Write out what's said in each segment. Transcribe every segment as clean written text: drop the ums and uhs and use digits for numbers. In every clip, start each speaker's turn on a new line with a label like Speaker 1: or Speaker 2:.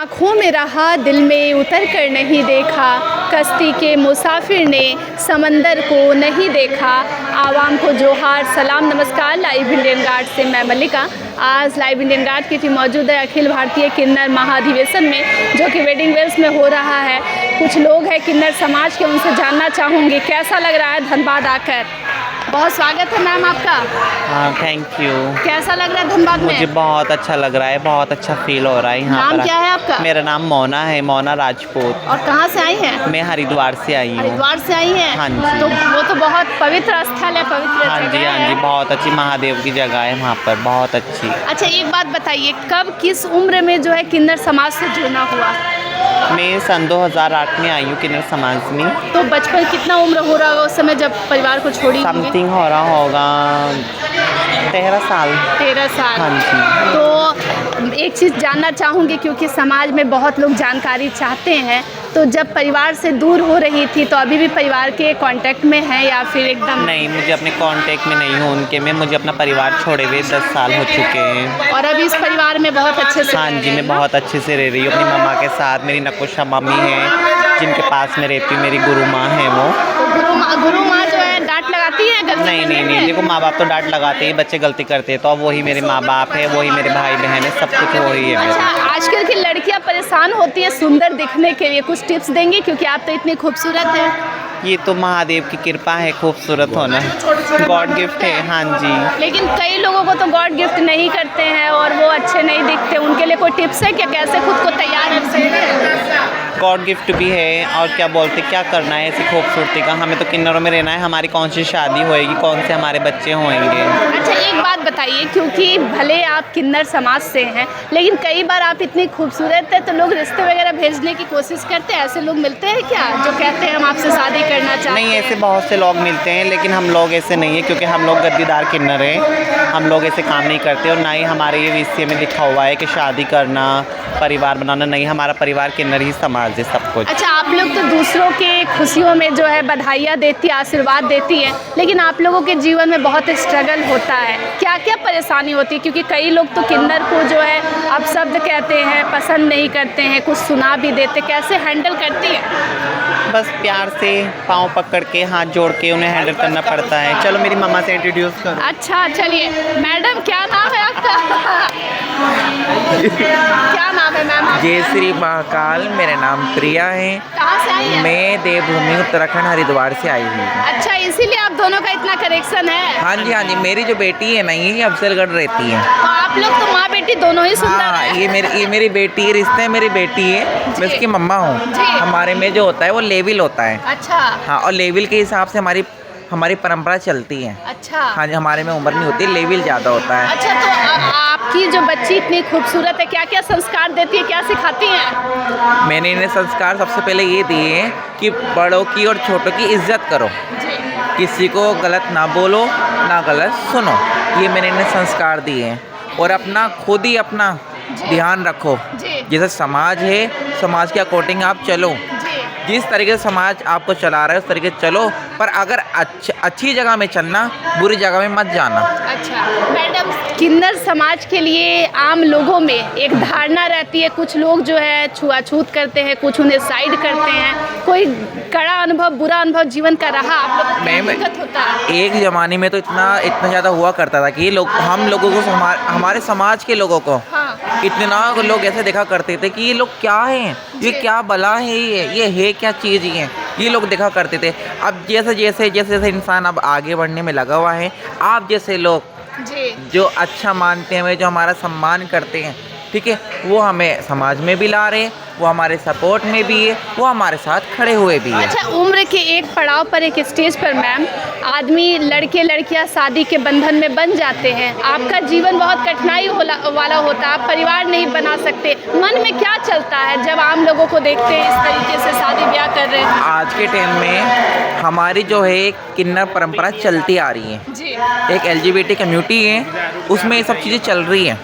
Speaker 1: आँखों में रहा दिल में उतर कर नहीं देखा, कश्ती के मुसाफिर ने समंदर को नहीं देखा। आवाम को जोहार सलाम नमस्कार। लाइव इंडियन गार्ड से मैं मल्लिका। आज लाइव इंडियन गार्ड की टीम मौजूद है अखिल भारतीय किन्नर महाधिवेशन में, जो कि वेडिंग वेल्स में हो रहा है। कुछ लोग हैं किन्नर समाज के, उनसे जानना चाहूँगी कैसा लग रहा है धनबाद आकर। बहुत स्वागत है मैम आपका।
Speaker 2: हाँ, थैंक यू।
Speaker 1: कैसा लग रहा है धनबाद में?
Speaker 2: मुझे बहुत अच्छा लग रहा है, बहुत अच्छा फील हो रहा है यहाँ पर।
Speaker 1: नाम क्या है आपका?
Speaker 2: मेरा नाम मोना है, मोना राजपूत।
Speaker 1: और कहाँ से आई हैं?
Speaker 2: मैं हरिद्वार से आई हूँ।
Speaker 1: हरिद्वार से आई हैं?
Speaker 2: हाँ जी।
Speaker 1: तो वो तो बहुत पवित्र स्थल है, पवित्र
Speaker 2: हाँ जी,
Speaker 1: जगह
Speaker 2: हाँ जी,
Speaker 1: है।
Speaker 2: बहुत अच्छी महादेव की जगह है वहाँ पर, बहुत अच्छी।
Speaker 1: अच्छा, एक बात बताइए, कब किस उम्र में जो है किन्नर समाज से जुड़ना हुआ?
Speaker 2: मैं सन 2008 में आई हूँ किन्नर समाज में।
Speaker 1: तो बचपन कितना उम्र हो रहा होगा उस समय जब परिवार को छोड़ी होंगी?
Speaker 2: समथिंग हो रहा होगा 13 साल।
Speaker 1: 13 साल।
Speaker 2: हाँ जी।
Speaker 1: तो एक चीज़ जानना चाहूँगी, क्योंकि समाज में बहुत लोग जानकारी चाहते हैं, तो जब परिवार से दूर हो रही थी तो अभी भी परिवार के कांटेक्ट में हैं या फिर एकदम?
Speaker 2: नहीं, मुझे अपने कांटेक्ट में नहीं हूँ उनके में। मुझे अपना परिवार छोड़े हुए 10 साल हो चुके हैं।
Speaker 1: और अभी इस परिवार में बहुत अच्छे से?
Speaker 2: हाँ जी, मैं बहुत अच्छे से रह रही हूँ अपनी मम्मा के साथ। मेरी नकुशा मम्मी है जिनके पास में रहती हूँ, मेरी गुरु माँ है वो।
Speaker 1: तो गुरु माँ जो है डांट लगाती है गलती
Speaker 2: नहीं
Speaker 1: करने
Speaker 2: नहीं नहीं,
Speaker 1: पे?
Speaker 2: देखो माँ बाप तो डांट लगाते ही, बच्चे गलती करते हैं तो अब वही मेरे माँ बाप है, वही मेरे भाई बहन है, सब कुछ वही है मेरे।
Speaker 1: अच्छा, आजकल की लड़कियां परेशान होती हैं सुंदर दिखने के लिए, कुछ टिप्स देंगे? क्योंकि आप तो इतनी खूबसूरत हैं।
Speaker 2: ये तो महादेव की कृपा है, खूबसूरत होना गॉड गिफ्ट है। हाँ जी।
Speaker 1: लेकिन कई लोगों को तो गॉड गिफ्ट नहीं करते हैं और वो अच्छे नहीं दिखते, उनके लिए कोई टिप्स है क्या, कैसे खुद को तैयार रख सकते हैं?
Speaker 2: गॉड गिफ्ट भी है, और क्या बोलते, क्या करना है ऐसी खूबसूरती का? हमें तो किन्नरों में रहना है। हमारी कौन सी शादी होएगी, कौन से हमारे बच्चे होंगे?
Speaker 1: अच्छा, एक बात बताइए, क्योंकि भले आप किन्नर समाज से हैं, लेकिन कई बार आप इतनी खूबसूरत है तो लोग रिश्ते वगैरह भेजने की कोशिश करते हैं। ऐसे लोग मिलते हैं क्या जो कहते हैं हम आपसे शादी करना चाहते हैं?
Speaker 2: नहीं, ऐसे बहुत से लोग मिलते हैं, लेकिन हम लोग ऐसे नहीं है, क्योंकि हम लोग गद्दीदार किन्नर हैं। हम लोग ऐसे काम नहीं करते, और ना ही हमारे ये विषय में लिखा हुआ है कि शादी करना, परिवार बनाना। नहीं, हमारा परिवार किन्नर ही समाज है, सब कुछ।
Speaker 1: अच्छा, आप लोग तो दूसरों के खुशियों में जो है बधाइयाँ देती है, आशीर्वाद देती है, लेकिन आप लोगों के जीवन में बहुत स्ट्रगल होता है। क्या क्या परेशानी होती है? क्योंकि कई लोग तो किन्नर को जो है अब शब्द कहते हैं, पसंद नहीं करते हैं, कुछ सुना भी देते, कैसे हैंडल करती है?
Speaker 2: बस प्यार से पाँव पकड़ के, हाथ जोड़ के उन्हें हैंडल करना पड़ता है। चलो मेरी मम्मा से इंट्रोड्यूस करो।
Speaker 1: अच्छा, चलिए मैडम, क्या नाम है आपका? क्या नाम है मैम?
Speaker 3: जय श्री महाकाल। मेरा नाम प्रिया है।
Speaker 1: कहाँ से आई है?
Speaker 3: मैं देवभूमि उत्तराखंड हरिद्वार से आई हूँ।
Speaker 1: अच्छा, इसीलिए आप दोनों का इतना कनेक्शन है?
Speaker 3: हाँ जी, हाँ जी। मेरी जो बेटी है ना, ये अफजलगढ़ रहती है।
Speaker 1: तो आप लोग तो माँ बेटी दोनों ही सुंदर
Speaker 3: हाँ,
Speaker 1: हैं।
Speaker 3: ये मेरी बेटी है, रिश्ते में मेरी बेटी है, मैं उसकी मम्मा हूँ।
Speaker 1: जी।
Speaker 3: हमारे में जो होता है वो लेविल होता है।
Speaker 1: अच्छा।
Speaker 3: हाँ, और लेविल के हिसाब से हमारी परंपरा चलती है।
Speaker 1: अच्छा।
Speaker 3: हाँ जी, हमारे में उम्र नहीं होती, लेविल ज़्यादा होता है।
Speaker 1: अच्छा, तो आपकी जो बच्ची इतनी खूबसूरत है, क्या क्या संस्कार देती है, क्या सिखाती हैं?
Speaker 3: मैंने इन्हें संस्कार सबसे पहले ये दिए हैं कि बड़ों की और छोटों की इज्जत करो,
Speaker 1: जी।
Speaker 3: किसी को गलत ना बोलो, ना गलत सुनो। ये मैंने इन्हें संस्कार दिए हैं। और अपना खुद ही अपना ध्यान रखो।
Speaker 1: जी।
Speaker 3: जैसे समाज है, समाज के अकॉर्डिंग आप चलो।
Speaker 1: जी।
Speaker 3: जिस तरीके से समाज आपको चला रहा है उस तरीके से चलो, पर अगर अच्छी जगह में चलना, बुरी जगह में मत जाना।
Speaker 1: अच्छा मैडम, किन्नर समाज के लिए आम लोगों में एक धारणा रहती है, कुछ लोग जो है छुआछूत करते हैं, कुछ उन्हें साइड करते हैं। कोई कड़ा अनुभव, बुरा अनुभव जीवन का रहा आप लोगों को? क्या दिक्कत होता है?
Speaker 3: एक ज़माने में तो इतना ज़्यादा हुआ करता था कि हम लोगों को, हमारे समाज के लोगों को,
Speaker 1: हाँ।
Speaker 3: इतना लोग ऐसे देखा करते थे कि ये लोग क्या हैं, ये क्या बला है, ये है क्या चीज़ ये लोग देखा करते थे। अब जैसे जैसे इंसान अब आगे बढ़ने में लगा हुआ है, आप जैसे लोग
Speaker 1: जी।
Speaker 3: जो अच्छा मानते हैं, जो हमारा सम्मान करते हैं, ठीक है, वो हमें समाज में भी ला रहे हैं, वो हमारे सपोर्ट में भी है, वो हमारे साथ खड़े हुए भी है।
Speaker 1: अच्छा, उम्र के एक पड़ाव पर, एक स्टेज पर मैम, आदमी, लड़के लड़कियां शादी के बंधन में बन जाते हैं। आपका जीवन बहुत कठिनाई वाला होता है, आप परिवार नहीं बना सकते। मन में क्या चलता है जब आम लोगों को देखते हैं इस तरीके से शादी ब्याह कर रहे हैं?
Speaker 3: आज के टाइम में हमारी जो है किन्नर परंपरा चलती आ रही है।
Speaker 1: जी।
Speaker 3: एक LGBT कम्युनिटी है, उसमें ये सब चीज़ें चल रही हैं,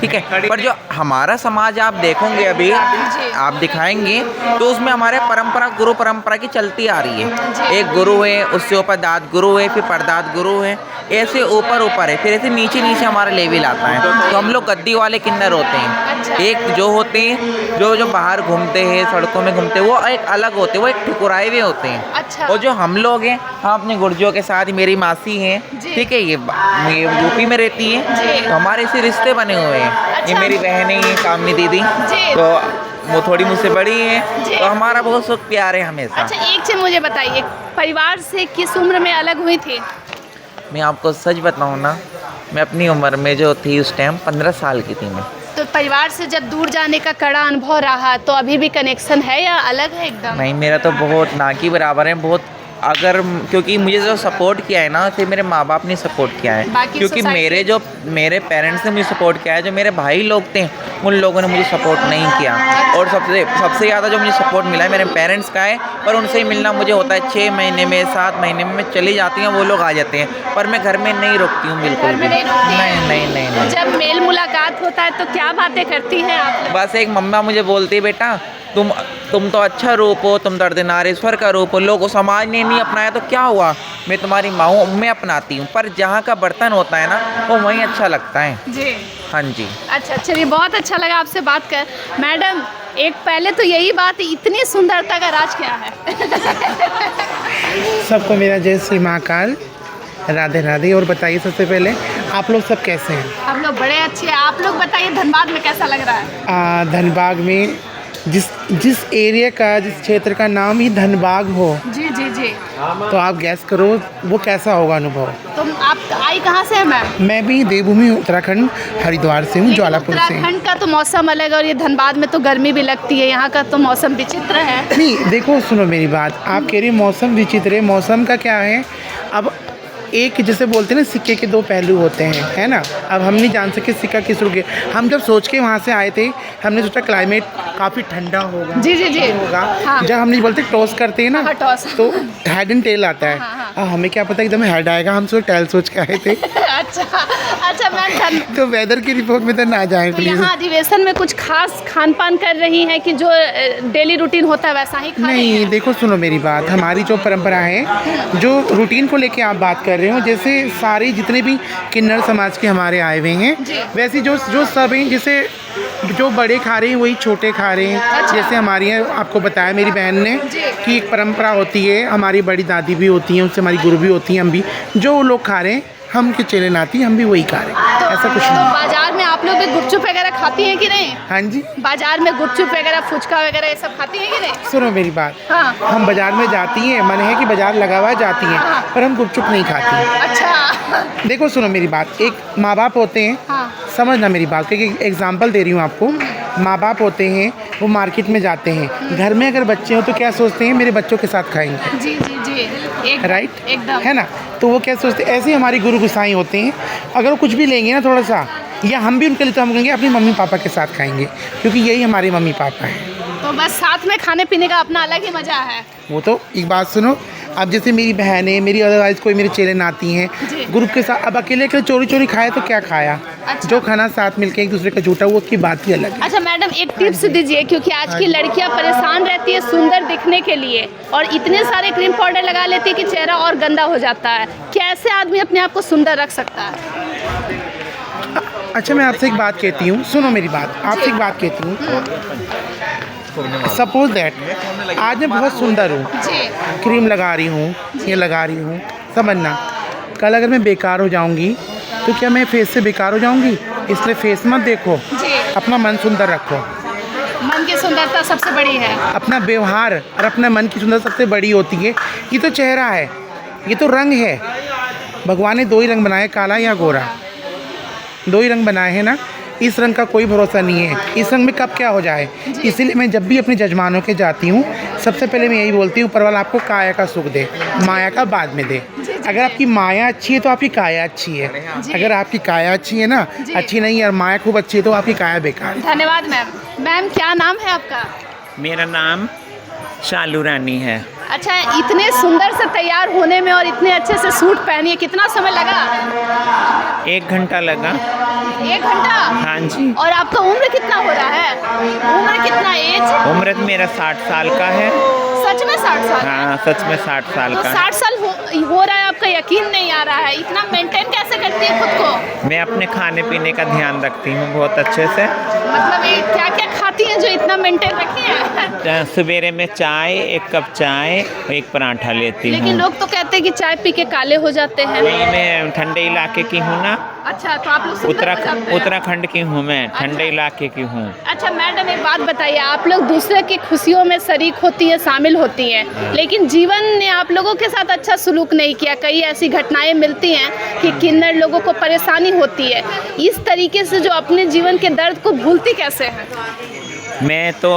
Speaker 3: ठीक है। पर जो हमारा समाज आप देखोगे अभी, आप दिखाएंगे तो उसमें हमारे परंपरा, गुरु परंपरा की चलती आ रही है। एक गुरु है, उससे ऊपर दाद गुरु है, फिर परदाद गुरु है, ऐसे ऊपर है, फिर ऐसे नीचे हमारा लेवल आता है। तो हम लोग गद्दी वाले किन्नर होते हैं।
Speaker 1: अच्छा।
Speaker 3: एक जो होते हैं जो बाहर घूमते हैं, सड़कों में घूमते हैं, वो एक अलग होते हैं, वो एक ठुकराए हुए होते हैं।
Speaker 1: अच्छा।
Speaker 3: और जो हम लोग हैं, हम अपने गुर्जों के साथ, मेरी मासी हैं,
Speaker 1: जी।
Speaker 3: ठीक है, ये यूपी में रहती
Speaker 1: जी।
Speaker 3: है, तो हमारे इसे रिश्ते बने हुए हैं। ये
Speaker 1: अच्छा।
Speaker 3: मेरी बहनें हैं, कामनी दीदी,
Speaker 1: जी।
Speaker 3: तो वो थोड़ी मुझसे बड़ी हैं,
Speaker 1: जी।
Speaker 3: तो हमारा बहुत सुख प्यार है हमेशा।
Speaker 1: अच्छा, एक चीज़ मुझे बताइए, परिवार से किस उम्र में अलग हुई थी?
Speaker 3: मैं आपको सच बताऊँ ना, मैं अपनी उम्र में जो थी उस टाइम 15 साल की थी मैं।
Speaker 1: तो परिवार से जब दूर जाने का कड़ा अनुभव रहा, तो अभी भी कनेक्शन है या अलग है एकदम?
Speaker 3: नहीं, मेरा तो बहुत ना के बराबर है, बहुत, अगर क्योंकि मुझे जो सपोर्ट किया है ना, सिर्फ मेरे माँ बाप ने सपोर्ट किया है,
Speaker 1: बाकी
Speaker 3: क्योंकि
Speaker 1: सोसाइटी-
Speaker 3: मेरे पेरेंट्स ने मुझे सपोर्ट किया है, जो मेरे भाई लोग थे उन लोगों ने मुझे सपोर्ट नहीं किया। और सबसे ज़्यादा जो मुझे सपोर्ट मिला है मेरे पेरेंट्स का है, पर उनसे ही मिलना मुझे होता है 6 महीने में, 7 महीने में मैं चली जाती हूँ, वो लोग आ जाते हैं, पर मैं घर में नहीं रुकती हूँ बिल्कुल
Speaker 1: घर में
Speaker 3: भी।
Speaker 1: नहीं रुकती हैं?
Speaker 3: नहीं।
Speaker 1: जब मेल मुलाकात होता है तो क्या बातें करती हैं आप लोग?
Speaker 3: बस एक मम्मा मुझे बोलती है, बेटा तुम तो अच्छा रूप हो, तुम तो अर्धनारीश्वर का रूप हो, लोगों समाज ने नहीं अपनाया तो क्या हुआ, मैं तुम्हारी माँ हूँ, मैं अपनाती हूँ, पर जहाँ का बर्तन होता है ना, वो वहीं अच्छा लगता है।
Speaker 1: जी।
Speaker 3: हाँ जी।
Speaker 1: अच्छा, चलिए, बहुत अच्छा लगा आपसे बात कर। मैडम, एक पहले तो यही बात, इतनी सुंदरता का राज क्या है?
Speaker 4: सबको मेरा जय श्री महाकाल, राधे राधे। और बताइए, सबसे पहले आप लोग सब कैसे हैं?
Speaker 1: हम लोग बड़े अच्छे हैं। आप लोग बताइए, धनबाद में कैसा लग रहा है?
Speaker 4: धनबाद में जिस एरिया का, जिस क्षेत्र का नाम ही धनबाद हो,
Speaker 1: जी जी जी।
Speaker 4: तो आप गैस करो वो कैसा होगा अनुभव।
Speaker 1: तुम आप आई कहाँ से हैं मैम?
Speaker 4: मैं भी देवभूमि उत्तराखंड हरिद्वार से हूँ, ज्वालापुर से।
Speaker 1: उत्तराखंड का तो मौसम अलग है, और ये धनबाद में तो गर्मी भी लगती है, यहाँ का तो मौसम विचित्र है।
Speaker 4: नहीं, देखो सुनो मेरी बात, आप कह रही मौसम विचित्र है, मौसम का क्या है, अब एक जैसे बोलते हैं ना, सिक्के के दो पहलू होते हैं, है ना। अब हम नहीं जान सके सिक्का किस रुके। हम जब सोच के वहाँ से आए थे, हमने सोचा क्लाइमेट काफ़ी ठंडा होगा,
Speaker 1: जी जी जी
Speaker 4: होगा।
Speaker 1: हाँ।
Speaker 4: जब हम नहीं बोलते टॉस करते हैं ना,
Speaker 1: हाँ, टॉस।
Speaker 4: तो हेड एंड टेल आता है।
Speaker 1: हाँ,
Speaker 4: हमें क्या पता एकदम हेड आएगा, हम सोच टेल सोच के आए थे।
Speaker 1: अच्छा मैम,
Speaker 4: तो वेदर की रिपोर्ट में तो ना जाए
Speaker 1: तो
Speaker 4: प्लीज़।
Speaker 1: यहाँ अधिवेशन में कुछ खास खान पान कर रही हैं कि जो डेली रूटीन होता है वैसा ही खा रही
Speaker 4: नहीं,
Speaker 1: हैं?
Speaker 4: देखो सुनो मेरी बात, हमारी जो परंपरा है, जो रूटीन को लेके आप बात कर रहे हो, जैसे सारे जितने भी किन्नर समाज के हमारे आए हुए हैं,
Speaker 1: जी।
Speaker 4: वैसे जो सब हैं, जैसे जो बड़े खा रहे हैं वही छोटे खा रहे हैं।
Speaker 1: अच्छा।
Speaker 4: जैसे हमारी आपको बताया मेरी बहन ने
Speaker 1: जी।
Speaker 4: कि एक परंपरा होती है, हमारी बड़ी दादी भी होती हैं, उससे हमारी गुरु भी होती हैं, हम भी जो लोग खा रहे हैं, हम के चेले नाती हम भी वही खा रहे हैं, ऐसा कुछ
Speaker 1: तो
Speaker 4: नहीं।
Speaker 1: बाजार में आप लोग भी गुपचुप वगैरह खाती हैं कि नहीं?
Speaker 4: हाँ जी,
Speaker 1: बाजार में गुपचुप वगैरह, फुचका वगैरह ये सब खाती हैं कि नहीं?
Speaker 4: सुनो मेरी बात,
Speaker 1: हाँ।
Speaker 4: हम बाजार में जाती हैं, मन है कि बाजार लगा हुआ जाती हैं, पर हम गुपचुप नहीं खाती हैं।
Speaker 1: अच्छा।
Speaker 4: देखो सुनो मेरी बात, एक माँ बाप होते हैं,
Speaker 1: हाँ।
Speaker 4: समझना मेरी बात, क्योंकि एग्जांपल दे रही हूँ आपको। माँ बाप होते हैं, वो मार्केट में जाते हैं, घर में अगर बच्चे हो तो क्या सोचते हैं, मेरे बच्चों के साथ खाएंगे,
Speaker 1: जी जी जी,
Speaker 4: राइट,
Speaker 1: एकदम
Speaker 4: है ना। तो वो क्या सोचते हैं, ऐसे ही हमारे गुरु गुसाई होते हैं, अगर वो कुछ भी लेंगे ना थोड़ा सा, या हम भी उनके लिए, तो हम कहेंगे अपनी मम्मी पापा के साथ खाएंगे, क्योंकि यही हमारे मम्मी पापा हैं।
Speaker 1: तो बस साथ में खाने पीने का अपना अलग ही मजा है।
Speaker 4: वो तो एक बात सुनो, अब जैसे मेरी बहन है, मेरी अदरवाइज कोई मेरे चेले नाती हैं,
Speaker 1: जी।
Speaker 4: ग्रुप के साथ, अब अकेले अकेले चोरी चोरी खाए तो क्या खाया।
Speaker 1: अच्छा।
Speaker 4: जो खाना साथ मिलके एक दूसरे का झूठा, वो की बात ही अलग है।
Speaker 1: अच्छा मैडम, एक टिप्स दीजिए, क्योंकि आज की लड़कियां परेशान रहती है सुंदर दिखने के लिए, और इतने सारे क्रीम पाउडर लगा लेती है कि चेहरा और गंदा हो जाता है। कैसे आदमी अपने आप को सुंदर रख सकता है?
Speaker 4: अच्छा, मैं आपसे एक बात कहती हूँ, सुनो मेरी बात, आपसे एक बात कहती हूँ। सपोज दैट आज मैं बहुत सुंदर हूँ,
Speaker 1: जी
Speaker 4: क्रीम लगा रही हूँ, ये लगा रही हूँ, समझना, कल अगर मैं बेकार हो जाऊँगी तो क्या मैं फेस से बेकार हो जाऊँगी? इसलिए फेस मत देखो,
Speaker 1: जी।
Speaker 4: अपना मन सुंदर रखो।
Speaker 1: मन की सुंदरता सबसे बड़ी है।
Speaker 4: अपना व्यवहार और अपने मन की सुंदरता सबसे बड़ी होती है। ये तो चेहरा है, ये तो रंग है, भगवान ने दो ही रंग बनाए, काला या गोरा, दो ही रंग बनाए हैं ना। इस रंग का कोई भरोसा नहीं है, इस रंग में कब क्या हो जाए। इसीलिए मैं जब भी अपने जजमानों के जाती हूँ, सबसे पहले मैं यही बोलती हूँ, ऊपर वाला आपको काया का सुख दे, माया का बाद में दे। अगर आपकी माया अच्छी है तो आपकी काया अच्छी है, अगर आपकी काया अच्छी है ना, अच्छी नहीं है और माया खूब अच्छी है, तो आपकी काया बेकार है।
Speaker 1: धन्यवाद मैम। मैम, क्या नाम है आपका?
Speaker 5: मेरा नाम शालू रानी है।
Speaker 1: अच्छा, इतने सुंदर से तैयार होने में और इतने अच्छे से सूट पहनिए, कितना समय लगा?
Speaker 5: 1 घंटा लगा।
Speaker 1: 1 घंटा?
Speaker 5: हाँ जी।
Speaker 1: और आपका उम्र कितना हो रहा है? उम्र कितना, एज?
Speaker 5: उम्र तो मेरा 60 साल का है।
Speaker 1: सच में 60 साल?
Speaker 5: हाँ, सच में 60 साल
Speaker 1: तो
Speaker 5: का है।
Speaker 1: 60 साल हो रहा है आपका यकीन नहीं आ रहा है, इतना मेंटेन कैसे करती है खुद को?
Speaker 5: मैं अपने खाने पीने का ध्यान रखती हूँ बहुत अच्छे से।
Speaker 1: मतलब क्या क्या खाती हैं जो इतना मेंटेन रखी है?
Speaker 5: सवेरे में चाय, 1 कप चाय, 1 पराठा लेती हूँ।
Speaker 1: लेकिन लोग तो कहते हैं कि चाय पी के काले हो जाते हैं।
Speaker 5: नहीं, मैं ठंडे इलाके की हूँ ना।
Speaker 1: अच्छा, तो आप लोग सुंदर हो जाते हैं।
Speaker 5: उत्तराखंड की हूँ मैं, ठंडे इलाके की हूँ।
Speaker 1: अच्छा मैडम, एक बात बताइए, आप लोग दूसरे की खुशियों में शरीक होती हैं, शामिल होती हैं, लेकिन जीवन ने आप लोगों के साथ अच्छा सलूक नहीं किया। कई ऐसी घटनाएं मिलती हैं कि किन्नर लोगों को परेशानी होती है। इस तरीके से जो अपने जीवन के दर्द को भूलती कैसे हैं?
Speaker 5: मैं तो,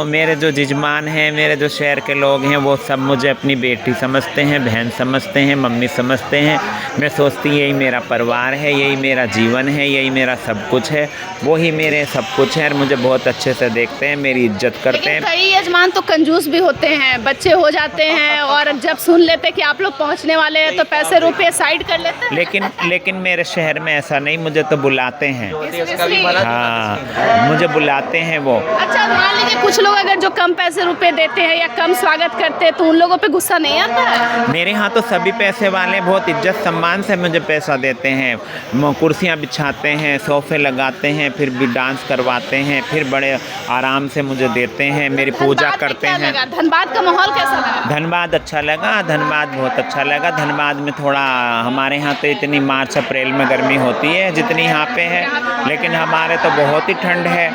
Speaker 5: मेरे जो जजमान हैं, मेरे जो शहर के लोग हैं, वो सब मुझे अपनी बेटी समझते हैं, बहन समझते हैं, मम्मी समझते हैं। मैं सोचती यही मेरा परिवार है, यही मेरा जीवन है, यही मेरा सब कुछ है, वही मेरे सब कुछ है और मुझे बहुत अच्छे से देखते हैं, मेरी इज्जत करते हैं।
Speaker 1: कई यजमान तो कंजूस भी होते हैं, बच्चे हो जाते हैं और जब सुन लेते कि आप लोग पहुंचने वाले हैं तो पैसे रुपए साइड कर लेते हैं।
Speaker 5: लेकिन मेरे शहर में ऐसा नहीं, मुझे तो बुलाते हैं।
Speaker 1: इसलिए-
Speaker 5: हाँ, मुझे बुलाते हैं वो।
Speaker 1: अच्छा, मान लीजिए कुछ लोग अगर जो कम पैसे रुपए देते हैं या कम स्वागत करते हैं तो उन लोगों पे गुस्सा नहीं आता है?
Speaker 5: मेरे यहाँ तो सभी पैसे वाले बहुत इज्जत सम्मान से मुझे पैसा देते हैं। कुर्सियाँ बिछाते हैं, सोफे लगाते हैं, फिर भी डांस करवाते हैं, फिर बड़े आराम से मुझे देते हैं, मेरी पूजा
Speaker 1: धनबाद में
Speaker 5: करते
Speaker 1: क्या
Speaker 5: हैं।
Speaker 1: लगा? धनबाद का माहौल कैसा लगा?
Speaker 5: धनबाद अच्छा लगा, धनबाद बहुत अच्छा लगा। धनबाद में थोड़ा, हमारे यहाँ तो इतनी मार्च अप्रैल में गर्मी होती है जितनी यहाँ पे है, लेकिन हमारे तो बहुत ही ठंड है।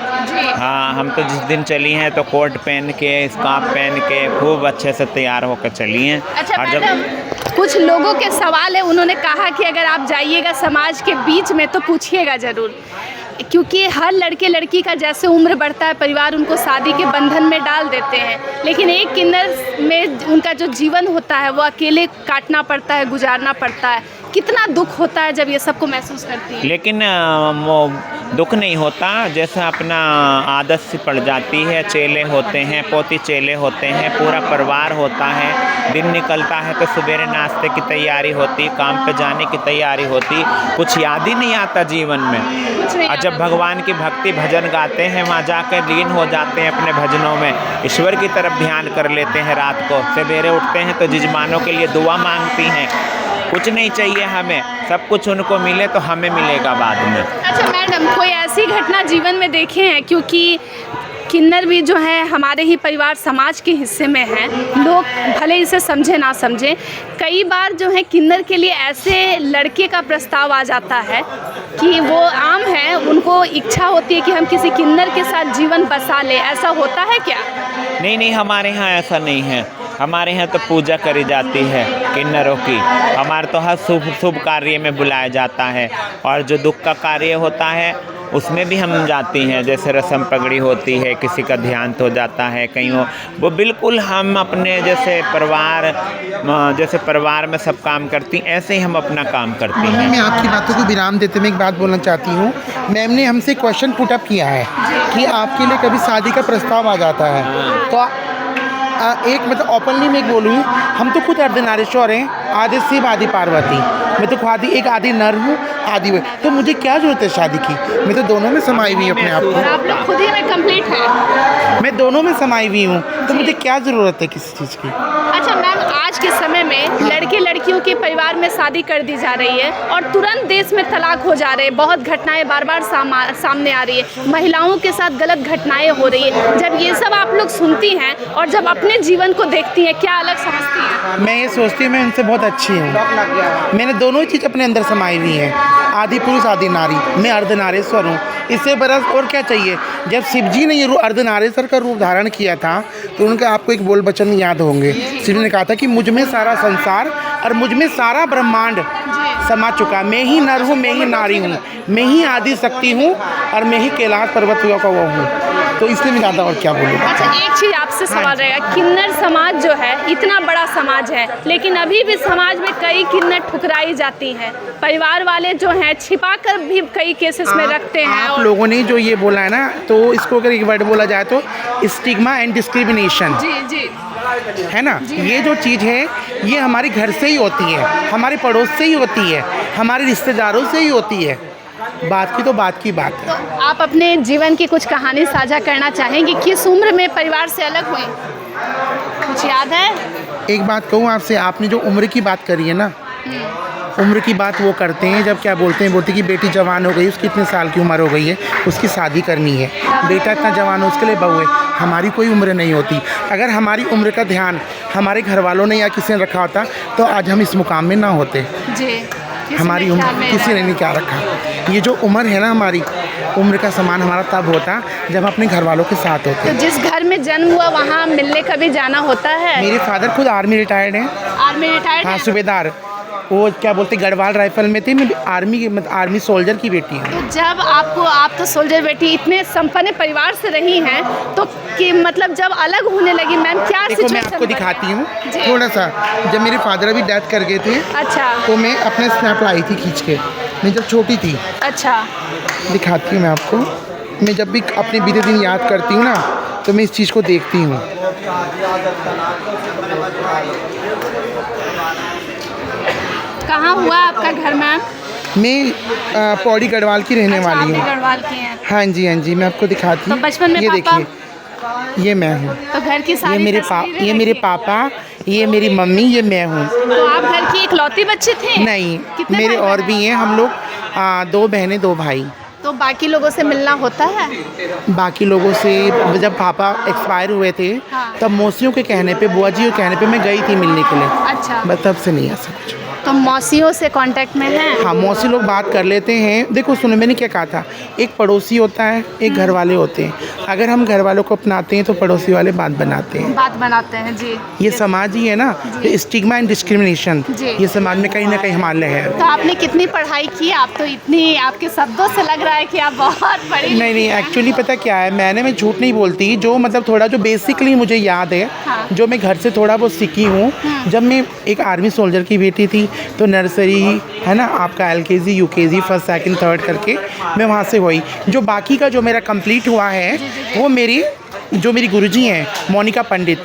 Speaker 5: हाँ, हम तो जिस दिन चली हैं तो कोट पहन के, स्कार्फ पहन के खूब अच्छे से तैयार होकर चली हैं।
Speaker 1: अच्छा
Speaker 5: और
Speaker 1: मैडम, कुछ लोगों के सवाल है, उन्होंने कहा कि अगर आप जाइएगा समाज के बीच में तो पूछिएगा ज़रूर, क्योंकि हर लड़के लड़की का जैसे उम्र बढ़ता है परिवार उनको शादी के बंधन में डाल देते हैं, लेकिन एक किन्नर में उनका जो जीवन होता है वो अकेले काटना पड़ता है, गुजारना पड़ता है। कितना दुख होता है जब ये सबको महसूस करती है।
Speaker 5: लेकिन वो दुख नहीं होता, जैसे अपना आदत सी पड़ जाती है। चेले होते हैं, पोती चेले होते हैं, पूरा परिवार होता है। दिन निकलता है तो सवेरे नाश्ते की तैयारी होती, काम पे जाने की तैयारी होती, कुछ याद ही नहीं आता जीवन में। और जब भगवान की भक्ति भजन गाते हैं, वहाँ जाकर लीन हो जाते हैं अपने भजनों में, ईश्वर की तरफ ध्यान कर लेते हैं। रात को सवेरे उठते हैं तो जजमानों के लिए दुआ मांगती हैं। कुछ नहीं चाहिए हमें, सब कुछ उनको मिले तो हमें मिलेगा बाद में।
Speaker 1: अच्छा मैडम, कोई ऐसी घटना जीवन में देखे हैं, क्योंकि किन्नर भी जो है हमारे ही परिवार समाज के हिस्से में हैं, लोग भले इसे समझे ना समझे, कई बार जो है किन्नर के लिए ऐसे लड़के का प्रस्ताव आ जाता है कि वो आम है, उनको इच्छा होती है कि हम किसी किन्नर के साथ जीवन बसा ले, ऐसा होता है क्या?
Speaker 5: नहीं, हमारे यहाँ ऐसा नहीं है। हमारे यहाँ तो पूजा करी जाती है किन्नरों की। हमारे तो हर शुभ कार्य में बुलाया जाता है, और जो दुख का कार्य होता है उसमें भी हम जाती हैं। जैसे रस्म पगड़ी होती है, किसी का देहांत हो जाता है कहीं, वो बिल्कुल हम अपने जैसे परिवार में सब काम करती, ऐसे ही हम अपना काम करती हैं।
Speaker 4: मैं आपकी बातों को विराम देते हुए एक बात बोलना चाहती हूँ। मैम ने हमसे क्वेश्चन पुट अप किया है कि आपके लिए कभी शादी का प्रस्ताव आ जाता है तो एक मतलब ओपनली मैं बोलूँ, हम तो खुद अर्धनारीश्वर हैं, आधे शिव आदि पार्वती। मैं तो खुद एक आदि नर हूँ, आदि हुए, तो मुझे क्या जरूरत है शादी की? मैं तो दोनों में समाई हुई अपने आप को।
Speaker 1: आप लोग खुद ही में कंप्लीट है।
Speaker 4: मैं दोनों में समाई हुई हूँ, तो मुझे क्या ज़रूरत है किसी चीज़ की?
Speaker 1: अच्छा मैम, आज के समय में लड़के लड़कियों के परिवार में शादी कर दी जा रही है और तुरंत देश में तलाक हो जा रहे हैं। बहुत घटनाएं बार बार सामने आ रही है, महिलाओं के साथ गलत घटनाएं हो रही है। जब ये सब आप लोग सुनती हैं और जब अपने जीवन को देखती हैं, क्या अलग समझती हैं?
Speaker 4: मैं ये सोचती हूँ मैं उनसे बहुत अच्छी हूँ। मैंने दोनों चीज़ अपने अंदर समाई हुई हैं, आदि पुरुष आदि नारी। मैं अर्धनारेश्वर हूँ, इससे बरस और क्या चाहिए? जब शिव जी ने ये अर्धनारेश्वर का रूप धारण किया था तो उनका आपको एक बोल वचन याद होंगे। शिव ने कहा था कि मुझ में सारा संसार और मुझ में सारा ब्रह्मांड समा चुका, मैं ही नर हूँ, मैं ही नारी हूँ, मैं ही आदि शक्ति हूँ और मैं ही कैलाश पर्वत का वो हूँ। तो इसलिए मैं ज़्यादा और क्या बोलूँ।
Speaker 1: अच्छा, एक चीज़ आपसे सवाल रहेगा, किन्नर समाज जो है इतना बड़ा समाज है, लेकिन अभी भी समाज में कई किन्नर ठुकराई जाती हैं। परिवार वाले जो हैं छिपा कर भी कई केसेस में रखते हैं।
Speaker 4: आप लोगों ने जो ये बोला है ना, तो इसको अगर एक वर्ड बोला जाए तो स्टिग्मा एंड डिस्क्रिमिनेशन,
Speaker 1: जी
Speaker 4: है ना। ये जो चीज़ है ये हमारे घर से ही होती है, हमारे पड़ोस से ही होती है, हमारे रिश्तेदारों से ही होती है। बात की तो बात की बात है।
Speaker 1: तो आप अपने जीवन की कुछ कहानी साझा करना चाहेंगे? किस उम्र में परिवार से अलग हुए, कुछ याद है?
Speaker 4: एक बात कहूँ आपसे, आपने जो उम्र की बात करी है ना, उम्र की बात वो करते हैं जब क्या बोलते हैं कि बेटी जवान हो गई, उसकी इतने साल की उम्र हो गई है, उसकी शादी करनी है। बेटा इतना जवान हो, उसके लिए बहू है। हमारी कोई उम्र नहीं होती। अगर हमारी उम्र का ध्यान हमारे घर वालों ने या किसी ने रखा होता तो आज हम इस मुकाम में ना होते।
Speaker 1: जी,
Speaker 4: हमारी उम्र किसी ने नहीं क्या रखा। ये जो उम्र है ना, हमारी उम्र का सामान हमारा तब होता जब अपने घर वालों के साथ होते।
Speaker 1: तो जिस घर में जन्म हुआ वहाँ मिलने कभी जाना होता है?
Speaker 4: मेरे फादर खुद आर्मी रिटायर्ड हैं।
Speaker 1: Army retired?
Speaker 4: हाँ, सूबेदार। वो क्या बोलते गढ़वाल राइफल में थे। मैं आर्मी सोल्जर की बेटी हूँ।
Speaker 1: तो जब आप तो सोल्जर बेटी इतने संपन्न परिवार से रही हैं, तो कि मतलब जब अलग होने लगी मैम, क्या
Speaker 4: देखो मैं
Speaker 1: सिचुएशन
Speaker 4: आपको दिखाती हूँ
Speaker 1: जी।
Speaker 4: थोड़ा सा। जब मेरे फादर अभी डेथ कर गए थे,
Speaker 1: अच्छा
Speaker 4: तो मैं अपने स्नैप लाई थी खींच के। मैं जब छोटी थी,
Speaker 1: अच्छा,
Speaker 4: दिखाती हूँ मैं आपको। मैं जब भी अपने बीते दिन याद करती हूँ ना, तो मैं इस चीज़ को देखती हूँ।
Speaker 1: कहाँ हुआ आपका घर मैम?
Speaker 4: मैं पौड़ी गढ़वाल की रहने वाली
Speaker 1: आप भी
Speaker 4: हूँ।
Speaker 1: गढ़वाल की हैं?
Speaker 4: हाँ जी, हाँ जी, मैं आपको दिखाती
Speaker 1: तो
Speaker 4: हूँ।
Speaker 1: बचपन में
Speaker 4: ये
Speaker 1: पापा?
Speaker 4: देखिए, ये मैं हूँ।
Speaker 1: तो घर की सारी तस्वीरें
Speaker 4: ये मेरे
Speaker 1: रखी?
Speaker 4: पापा, ये मेरी मम्मी, ये मैं हूँ।
Speaker 1: तो आप घर की इकलौती बच्चे थे?
Speaker 4: नहीं,
Speaker 1: कितने
Speaker 4: मेरे
Speaker 1: भाई
Speaker 4: और
Speaker 1: बहन
Speaker 4: भी हैं। हम लोग 2 बहनें 2 भाई।
Speaker 1: तो बाकी लोगों से मिलना होता है?
Speaker 4: बाकी लोगों से जब पापा एक्सपायर हुए थे,
Speaker 1: हाँ।
Speaker 4: तब मौसियों के कहने पे, बुआ जी के कहने पे मैं गई थी मिलने के लिए।
Speaker 1: अच्छा,
Speaker 4: बस तब से नहीं ऐसा कुछ।
Speaker 1: तो मौसियों से कांटेक्ट में हैं?
Speaker 4: हाँ, मौसी लोग बात कर लेते हैं। देखो सुनो, मैंने क्या कहा था, एक पड़ोसी होता है, एक घर वाले होते हैं। अगर हम घर वालों को अपनाते हैं तो पड़ोसी वाले बात बनाते हैं।
Speaker 1: बात बनाते हैं जी।
Speaker 4: ये समाज ही है ना, स्टिग्मा एंड डिस्क्रिमिनेशन,
Speaker 1: जी।
Speaker 4: ये समाज में कहीं ना कहीं हमारे है।
Speaker 1: तो आपने कितनी पढ़ाई की? आप तो इतनी, आपके शब्दों से लग रहा है कि आप बहुत पढ़ी
Speaker 4: नहीं
Speaker 1: लिखी हैं।
Speaker 4: एक्चुअली पता क्या है, मैं झूठ नहीं बोलती। जो मतलब थोड़ा जो बेसिकली मुझे याद है,
Speaker 1: हाँ।
Speaker 4: जो मैं घर से थोड़ा बहुत सीखी हूँ। जब मैं एक आर्मी सोल्जर की बेटी थी, तो नर्सरी है ना, आपका LKG UKG first second third करके मैं वहाँ से हुई। जो बाकी का जो मेरा कंप्लीट हुआ है, वो जो मेरी गुरुजी हैं मोनिका पंडित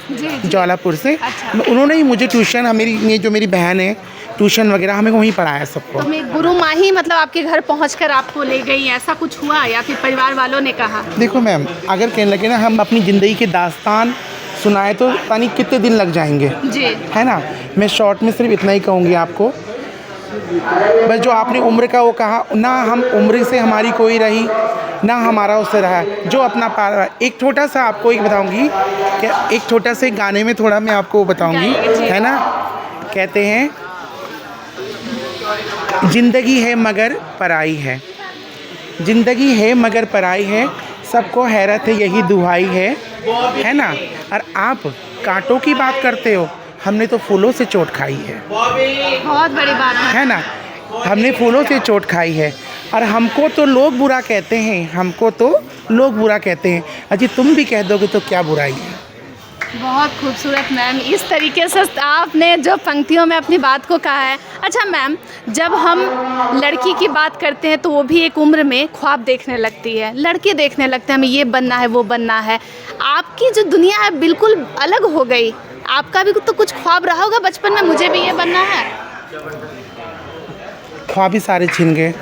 Speaker 4: जौलापुर से, उन्होंने ही मुझे ट्यूशन, ये जो मेरी बहन है, ट्यूशन वगैरह हमें वहीं पढ़ाया सबको।
Speaker 1: तो मैं गुरु माँ ही मतलब आपके घर पहुंचकर आपको ले गई, ऐसा कुछ हुआ या फिर परिवार वालों ने कहा?
Speaker 4: देखो मैम, अगर कहने लगे ना हम अपनी ज़िंदगी के दास्तान सुनाए तो पता नहीं कितने दिन लग जाएंगे
Speaker 1: जी।
Speaker 4: है ना। मैं शॉर्ट में सिर्फ इतना ही कहूँगी आपको। बस जो आपने उम्र का वो कहा ना, हम उम्र से हमारी कोई रही ना हमारा उससे रहा, जो अपना पा रहा है। एक छोटा सा आपको एक बताऊंगी कि एक छोटा से गाने में थोड़ा मैं आपको बताऊंगी, है ना। कहते हैं ज़िंदगी है मगर पराई है, ज़िंदगी है मगर पराई है, सबको हैरत है यही दुहाई है ना। और आप कांटों की बात करते हो, हमने तो फूलों से चोट खाई है।
Speaker 1: बहुत बड़ी बात
Speaker 4: है ना, हमने फूलों से चोट खाई है। और हमको तो लोग बुरा कहते हैं, हमको तो लोग बुरा कहते हैं। अजी तुम भी कह दोगे तो क्या बुराई है।
Speaker 1: बहुत खूबसूरत मैम, इस तरीके से आपने जो पंक्तियों में अपनी बात को कहा है। अच्छा मैम, जब हम लड़की की बात करते हैं तो वो भी एक उम्र में ख्वाब देखने लगती है, लड़के देखने लगते हैं हमें ये बनना है वो बनना है। आपकी जो दुनिया है बिल्कुल अलग हो गई। आपका भी तो कुछ ख्वाब रहा होगा बचपन में, मुझे भी ये बनना है।
Speaker 4: ख्वाब ही सारे छिन गए।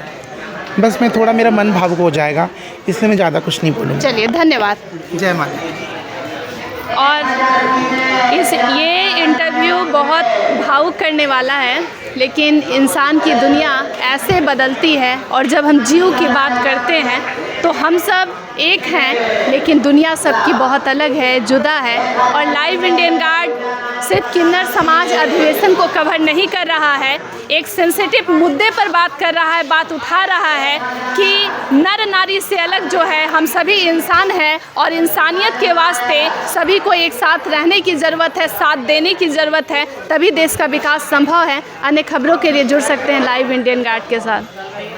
Speaker 4: बस मैं थोड़ा, मेरा मन भावुक हो जाएगा, इसलिए मैं ज़्यादा कुछ नहीं बोलूँगा।
Speaker 1: चलिए धन्यवाद।
Speaker 4: जय माता।
Speaker 1: और ये इंटरव्यू बहुत भावुक करने वाला है, लेकिन इंसान की दुनिया ऐसे बदलती है। और जब हम जीव की बात करते हैं तो हम सब एक हैं, लेकिन दुनिया सबकी बहुत अलग है, जुदा है। और लाइव इंडियन गार्ड सिर्फ किन्नर समाज अधिवेशन को कवर नहीं कर रहा है, एक सेंसिटिव मुद्दे पर बात कर रहा है, बात उठा रहा है कि नर नारी से अलग जो है हम सभी इंसान हैं और इंसानियत के वास्ते सभी को एक साथ रहने की ज़रूरत है, साथ देने की ज़रूरत है, तभी देश का विकास संभव है। अन्य खबरों के लिए जुड़ सकते हैं लाइव इंडियन गार्ड के साथ।